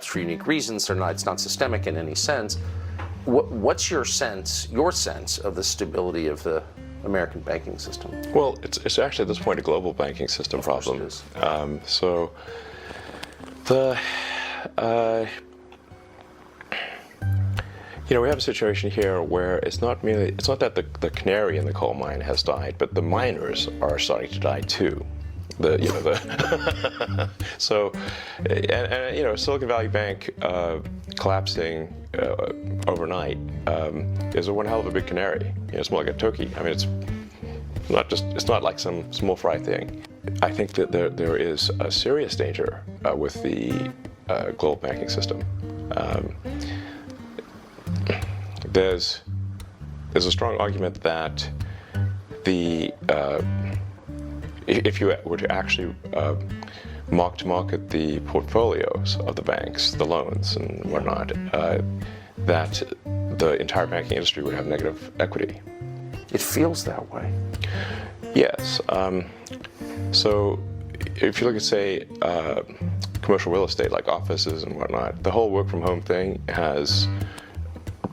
for unique reasons. It's not systemic in any sense. What's your sense of the stability of the American banking system? Well, it's actually at this point a global banking system problem. It is. So the we have a situation here where it's not that the canary in the coal mine has died, but the miners are starting to die too. So Silicon Valley Bank collapsing overnight is one hell of a big canary. It's more like a turkey. I mean, it's not like some small fry thing. I think that there is a serious danger with the global banking system. There's a strong argument that if you were to actually mark to market the portfolios of the banks, the loans and whatnot, that the entire banking industry would have negative equity. It feels that way. Yes. So if you look at, say, commercial real estate like offices and whatnot, the whole work from home thing has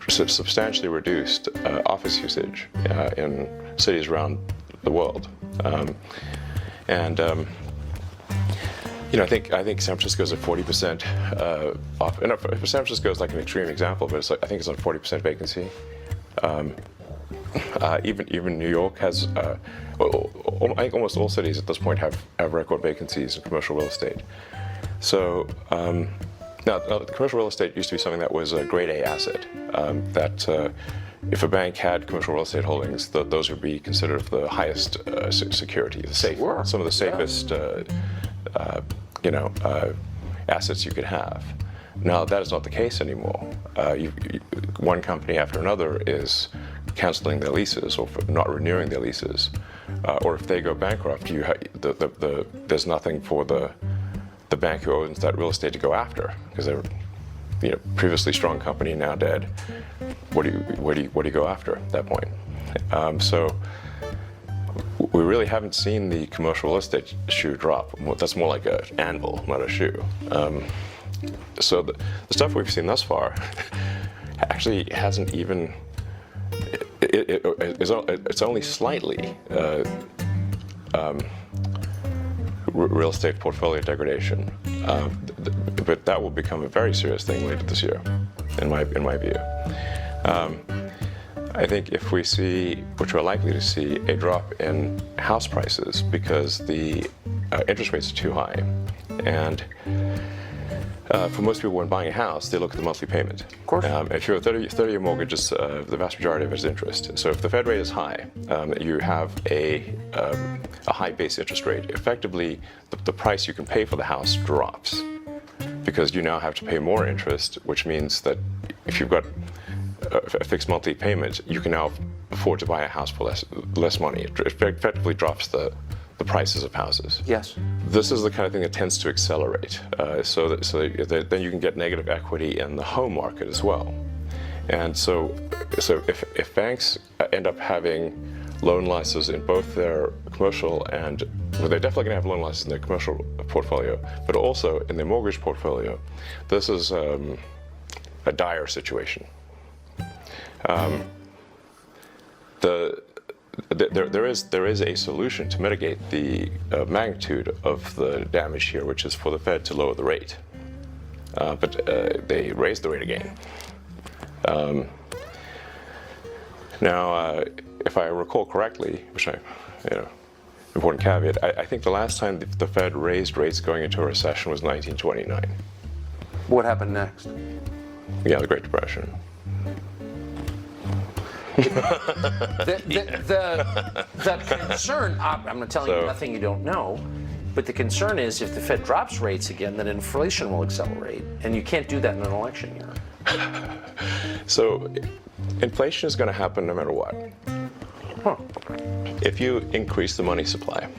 substantially reduced office usage in cities around the world. I think San Francisco is at 40% off. And San Francisco is like an extreme example, but I think it's on 40% vacancy. Even New York has. I think almost all cities at this point have record vacancies in commercial real estate. So now the commercial real estate used to be something that was a grade A asset. That if a bank had commercial real estate holdings, those would be considered the highest security, some of the safest, assets you could have. Now that is not the case anymore. One company after another is canceling their leases or not renewing their leases, or if they go bankrupt, there's nothing for the bank who owns that real estate to go after because they're previously strong company, now dead. What do you go after at that point? So we really haven't seen the commercial real estate shoe drop. That's more like an anvil, not a shoe. So the stuff we've seen thus far actually hasn't even. It's only slightly real estate portfolio degradation, but that will become a very serious thing later this year, in my view. I think if we see, which we're likely to see, a drop in house prices because the interest rates are too high, and for most people when buying a house, they look at the monthly payment. Of course. If you're a 30-year mortgage, the vast majority of it is interest. So if the Fed rate is high, you have a high base interest rate. Effectively, the price you can pay for the house drops because you now have to pay more interest, which means that if you've got a fixed monthly payment, you can now afford to buy a house for less money. It effectively drops the prices of houses. Yes. This is the kind of thing that tends to accelerate, so that then you can get negative equity in the home market as well. And so if banks end up having loan losses in both their commercial and, well, they're definitely going to have loan losses in their commercial portfolio, but also in their mortgage portfolio, this is a dire situation. There is a solution to mitigate the magnitude of the damage here, which is for the Fed to lower the rate. But they raised the rate again. Now, if I recall correctly, which important caveat, I think the last time the Fed raised rates going into a recession was 1929. What happened next? Yeah, the Great Depression. The concern, I'm not telling you nothing you don't know, but the concern is if the Fed drops rates again, then inflation will accelerate, and you can't do that in an election year. So inflation is going to happen no matter what. Huh. If you increase the money supply,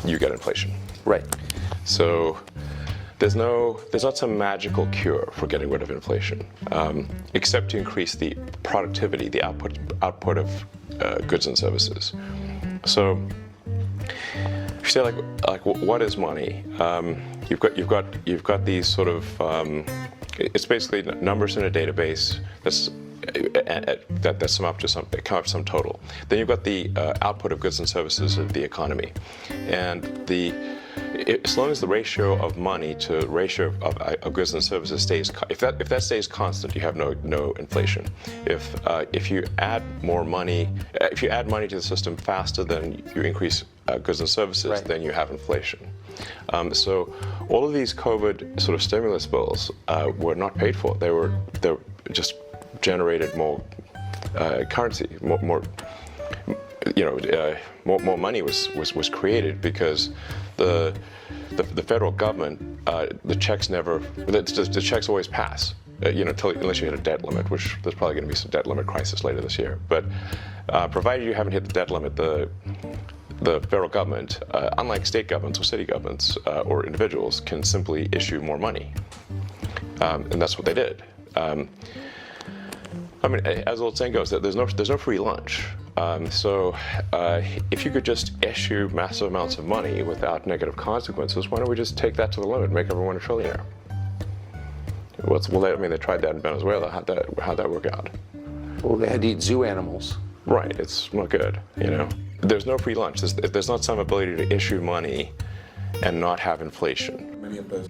you get inflation. Right. So there's not some magical cure for getting rid of inflation, except to increase the productivity, the output of goods and services. So if you say like what is money? you've got these sort of it's basically numbers in a database that sum up to some total. Then you've got the output of goods and services of the economy, and as long as the ratio of money to ratio of goods and services stays, if that stays constant, you have no inflation. If you add more money, if you add money to the system faster than you increase goods and services, right, then you have inflation. So all of these COVID sort of stimulus bills were not paid for. They just generated more currency, more money was created because the federal government, the checks always pass, unless you hit a debt limit, which there's probably going to be some debt limit crisis later this year. But provided you haven't hit the debt limit, the federal government, unlike state governments or city governments or individuals, can simply issue more money, and that's what they did. I mean, as the old saying goes, that there's no free lunch. So if you could just issue massive amounts of money without negative consequences, why don't we just take that to the limit and make everyone a trillionaire? They tried that in Venezuela. How'd that work out? Well, they had to eat zoo animals. Right, it's not good, There's no free lunch. There's not some ability to issue money and not have inflation. Many of those